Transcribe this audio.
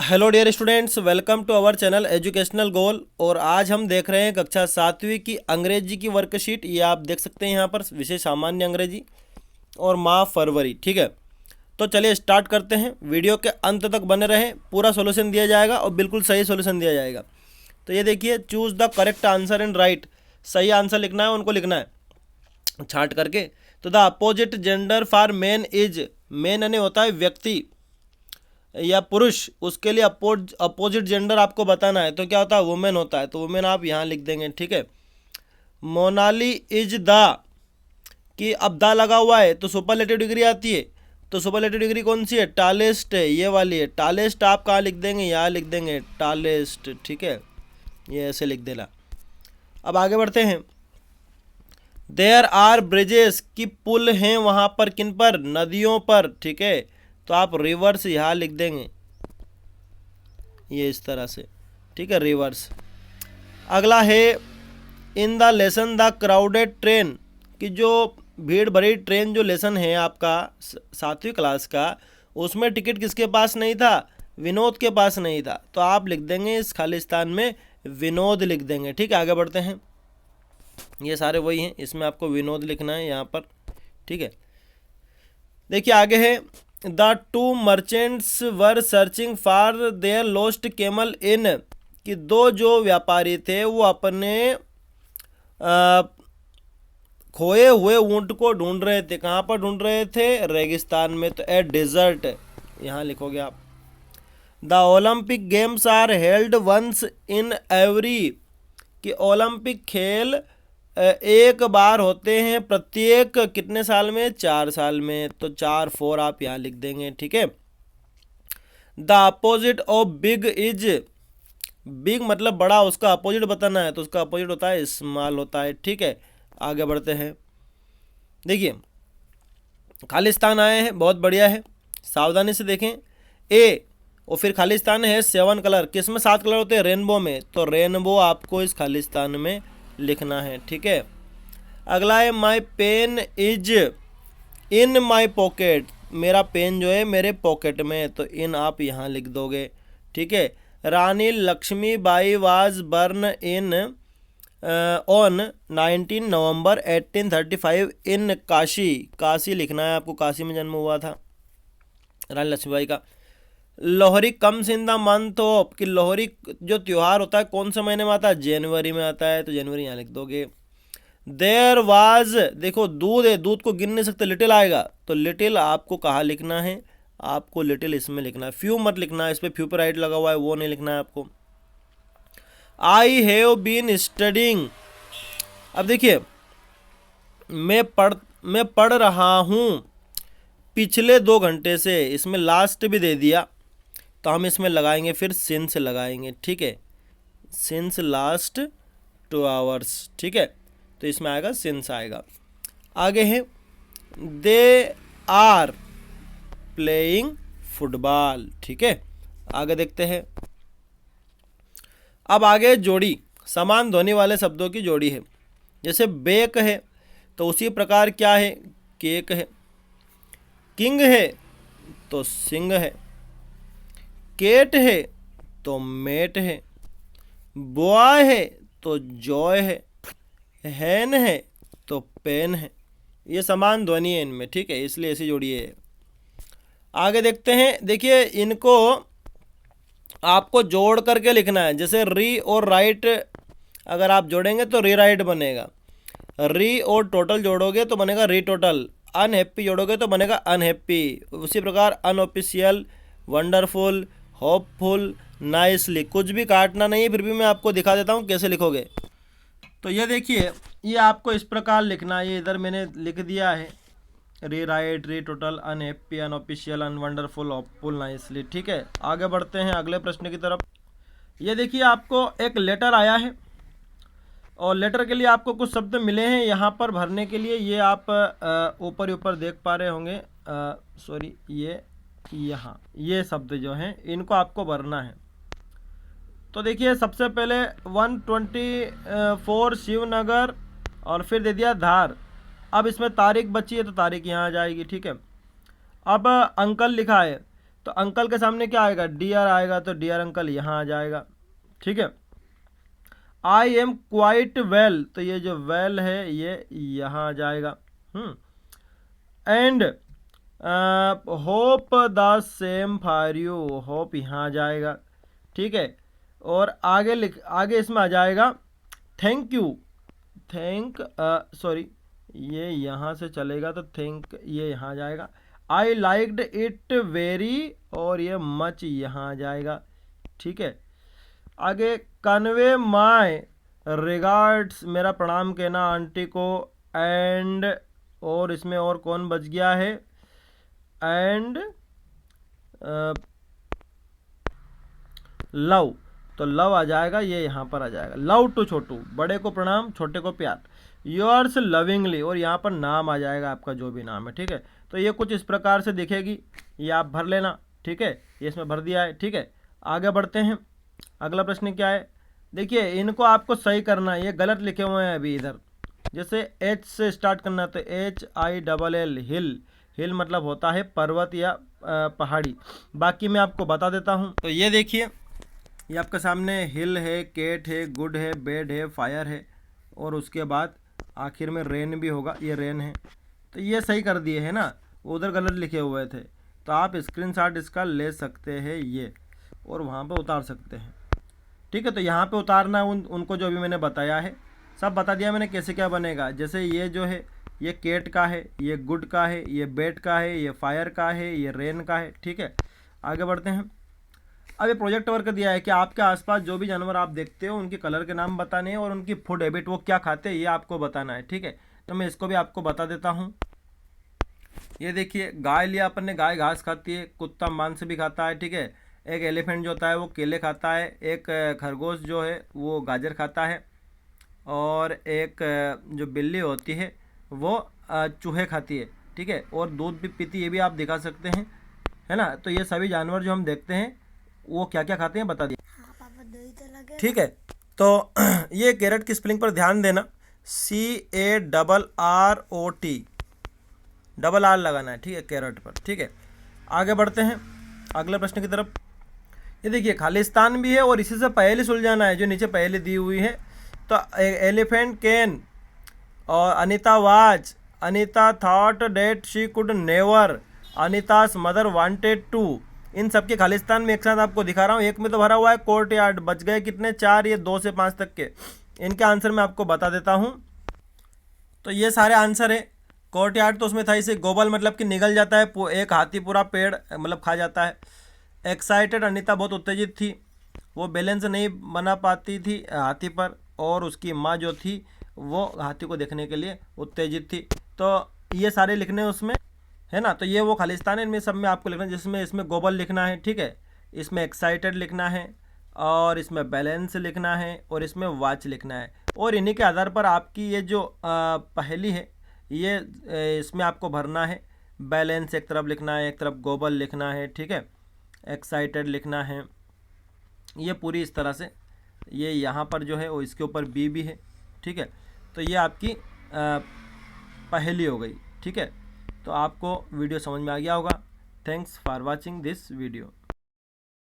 Hello dear students, welcome to our channel educational goal. और आज हम देख रहे हैं कक्षा 7वीं की अंग्रेजी की वर्कशीट। ये आप देख सकते हैं यहाँ पर विषय सामान्य अंग्रेजी और माह फरवरी। ठीक है, तो चलिए स्टार्ट करते हैं। वीडियो के अंत तक बने रहें, पूरा सॉल्यूशन दिया जाएगा और बिल्कुल सही सॉल्यूशन दिया जाएगा। तो ये देखिए, choose the correct answer in right. सही आंसर लिखना है, उनको लिखना है छाट करके। तो the opposite gender for man is, man यानी होता है व्यक्ति या पुरुष, उसके लिए अपोजिट जेंडर आपको बताना है। तो क्या होता है, वुमेन होता है, तो वुमेन आप यहाँ लिख देंगे। ठीक है, मोनाली इज द, कि अब द लगा हुआ है तो सुपरलेटिव डिग्री आती है। तो सुपरलेटिव डिग्री कौन सी है, टालेस्ट है, ये वाली है। टालेस्ट आप कहाँ लिख देंगे, यहाँ लिख देंगे टालेस्ट। ठीक है, ये ऐसे लिख देना। अब आगे बढ़ते हैं। देयर आर ब्रिजेस, की पुल हैं वहाँ पर, किन पर, नदियों पर। ठीक है, तो आप रिवर्स यहाँ लिख देंगे, ये इस तरह से। ठीक है, रिवर्स। अगला है in the lesson the crowded train, कि जो भीड़ भरी ट्रेन जो लेसन है आपका 7वीं क्लास का, उसमें टिकट किसके पास नहीं था, विनोद के पास नहीं था। तो आप लिख देंगे इस खालिस्तान में विनोद लिख देंगे। ठीक है, आगे बढ़ते हैं। ये सारे वही हैं, इसमें आपको विनोद लिखना है यहाँ पर। ठीक है, देखिए आगे है the two merchants were searching for their lost camel in, कि दो जो व्यापारी थे वो अपने खोए हुए ऊंट को ढूंढ रहे थे। कहाँ पर ढूंढ रहे थे, रेगिस्तान में। तो ए डिजर्ट यहाँ लिखोगे आप। The Olympic games are held once in every, कि ओलंपिक खेल एक बार होते हैं प्रत्येक कितने साल में, 4 साल में। तो 4 आप यहाँ लिख देंगे। ठीक है, the opposite of big is, big मतलब बड़ा, उसका अपोजिट बताना है, तो उसका अपोजिट होता है स्मॉल होता है। ठीक है, आगे बढ़ते हैं। देखिए खालिस्तान आए हैं, बहुत बढ़िया है, सावधानी से देखें। ए और फिर खालिस्तान है 7 कलर, किस में 7 कलर होते हैं, रेनबो में। तो रेनबो आपको इस खालिस्तान में लिखना है। ठीक है, अगला है my pen is in my pocket, मेरा पेन जो है मेरे पॉकेट में। तो इन आप यहाँ लिख दोगे। ठीक है, Rani Lakshmi Bai was born in on 19 November 1835 in Kashi, Kashi लिखना है आपको, काशी में जन्म हुआ था रानी लक्ष्मीबाई का। Lohri comes in the month of, कि लोहरी जो त्यौहार होता है कौन से महीने में आता है, जनवरी में आता है। तो जनवरी यहाँ लिख दोगे। देयर वाज, देखो दूध है, दूध को गिन नहीं सकते, लिटिल आएगा। तो लिटिल आपको कहाँ लिखना है, आपको लिटिल इसमें लिखना है। फ्यू मत लिखना है, इस पर फ्यू पर राइट लगा हुआ है, वो नहीं लिखना है आपको। आई हैव बीन स्टडिंग, अब देखिए मैं पढ़ रहा हूँ पिछले 2 घंटे से, इसमें लास्ट भी दे दिया, तो हम इसमें लगाएंगे फिर सिंस लगाएंगे। ठीक है, सिंस लास्ट 2 आवर्स। ठीक है, तो इसमें आएगा सिंस आएगा। आगे है दे आर प्लेइंग फुटबॉल। ठीक है, आगे देखते हैं। अब आगे जोड़ी, समान ध्वनि वाले शब्दों की जोड़ी है। जैसे बेक है, तो उसी प्रकार क्या है, केक है। किंग है तो सिंग है। केट है तो मेट है। बॉय है तो जॉय है। हैन है तो पेन है। ये समान ध्वनि है इनमें। ठीक है, इसलिए ऐसी जोड़ी है। आगे देखते हैं। देखिए इनको आपको जोड़ करके लिखना है। जैसे री और राइट अगर आप जोड़ेंगे तो री राइट बनेगा। री और टोटल जोड़ोगे तो बनेगा री टोटल। अनहैप्पी जोड़ोगे तो बनेगा अनहैप्पी। उसी प्रकार अनऑफिशियल, वंडरफुल, होपफुल, नाइसली, कुछ भी काटना नहीं है, फिर भी मैं आपको दिखा देता हूँ कैसे लिखोगे। तो ये देखिए, ये आपको इस प्रकार लिखना है। ये इधर मैंने लिख दिया है, rewrite, retotal, unhappy, unofficial, unwonderful, hopeful, nicely. ठीक है, आगे बढ़ते हैं अगले प्रश्न की तरफ। ये देखिए आपको एक लेटर आया है और लेटर के लिए आपको कुछ शब्द मिले हैं यहाँ पर भरने के लिए। ये आप ऊपर ऊपर देख पा रहे होंगे, सॉरी, ये यहाँ ये शब्द जो हैं इनको आपको भरना है। तो देखिए सबसे पहले 124 शिवनगर और फिर दे दिया धार। अब इसमें तारीख बची है तो तारीख यहाँ आ जाएगी। ठीक है, अब अंकल लिखा है तो अंकल के सामने क्या आएगा, डियर आएगा, तो डियर अंकल यहाँ आ जाएगा। ठीक है। आई एम क्वाइट वेल, तो ये जो वेल है ये यहाँ आ जाएगा। And hope the same for you, hope यहाँ आ जाएगा। ठीक है। और आगे इसमें आ जाएगा थैंक यू, सॉरी ये यहाँ से चलेगा, तो थैंक ये यहाँ आ जाएगा। आई लाइक्ड इट वेरी, और ये मच यहाँ आ जाएगा। ठीक है। आगे कन्वे माय रिगार्ड्स, मेरा प्रणाम कहना आंटी को। एंड, और इसमें और कौन बच गया है, एंड लव, तो लव आ जाएगा, ये यहाँ पर आ जाएगा। लव टू छोटू, बड़े को प्रणाम, छोटे को प्यार। योर्स लविंगली, और यहाँ पर नाम आ जाएगा आपका जो भी नाम है। ठीक है। तो ये कुछ इस प्रकार से दिखेगी, ये आप भर लेना। ठीक है। ये इसमें भर दिया है। ठीक है। आगे बढ़ते हैं। अगला प्रश्न क्या है, देखिए इनको आपको सही करना है, ये गलत लिखे हुए हैं अभी इधर। जैसे एच से स्टार्ट करना, तो HILL, हिल, हिल मतलब होता है पर्वत या पहाड़ी। बाकी मैं आपको बता देता हूँ। तो ये देखिए, ये आपके सामने हिल है, केट है, गुड है, बेड है, फायर है, और उसके बाद आखिर में रेन भी होगा, ये रेन है। तो ये सही कर दिए है ना, उधर गलत लिखे हुए थे। तो आप स्क्रीनशॉट इसका ले सकते हैं ये, और वहाँ पे उतार सकते हैं। ठीक है। तो यहाँ पे उतारना उनको जो अभी मैंने बताया है, सब बता दिया मैंने कैसे क्या बनेगा। जैसे ये जो है ये केट का है, ये गुड का है, ये बेट का है, ये फायर का है, ये रेन का है। ठीक है। आगे बढ़ते हैं। अब ये प्रोजेक्ट वर्क दिया है कि आपके आसपास जो भी जानवर आप देखते हो उनके कलर के नाम बताने हैं, और उनकी फूड हैबिट, वो क्या खाते हैं, ये आपको बताना है। ठीक है। तो मैं इसको भी आपको बता देता हूँ। ये देखिए, गाय लिया अपन ने, गाय घास खाती है, कुत्ता मांस भी खाता है। ठीक है। एक एलिफेंट जो होता है वो केले खाता है, एक खरगोश जो है वो गाजर खाता है, और एक जो बिल्ली होती है वो चूहे खाती है। ठीक है। और दूध भी पीती है, ये भी आप दिखा सकते हैं, है ना। तो ये सभी जानवर जो हम देखते हैं वो क्या क्या खाते हैं बता दिए। ठीक है। तो ये कैरेट की स्पेलिंग पर ध्यान देना, CARROT, डबल R लगाना है। ठीक है, कैरेट पर। ठीक है। आगे बढ़ते हैं अगले प्रश्न की तरफ। ये देखिए, खालिस्तान भी है, और इसी से पहले सुलझाना है जो नीचे पहले दी हुई है। तो एलिफेंट कैन, और Anita was, Anita thought that she could never, Anita's mother wanted to. इन सब के खालिस्तान में एक साथ आपको दिखा रहा हूँ। एक में तो भरा हुआ है कोर्ट यार्ड, बच गए कितने, 4, ये 2 से 5 तक के। इनके आंसर मैं आपको बता देता हूँ। तो ये सारे आंसर है। कोर्ट यार्ड तो उसमें था, इसे गोबल मतलब कि निगल जाता है, एक हाथी पूरा पेड़ मतलब खा जाता है। एक्साइटेड, अनीता बहुत उत्तेजित थी, वो बैलेंस नहीं बना पाती थी हाथी पर, और उसकी माँ जो थी वो हाथी को देखने के लिए उत्तेजित थी। तो ये सारे लिखने उसमें, है ना। तो ये वो खालिस्तान है, इनमें सब में आपको लिखना है, जिसमें इसमें गोबल लिखना है। ठीक है। इसमें एक्साइटेड लिखना है, और इसमें बैलेंस लिखना है, और इसमें वाच लिखना है। और इन्हीं के आधार पर आपकी ये जो पहेली है ये इसमें आपको भरना है। बैलेंस एक तरफ लिखना है, एक तरफ गोबल लिखना है। ठीक है। एक्साइटेड लिखना है, ये पूरी इस तरह से। ये यहाँ पर जो है वो इसके ऊपर बी भी है। ठीक है। तो ये आपकी पहेली हो गई। ठीक है। तो आपको वीडियो समझ में आ गया होगा। Thanks for watching this video.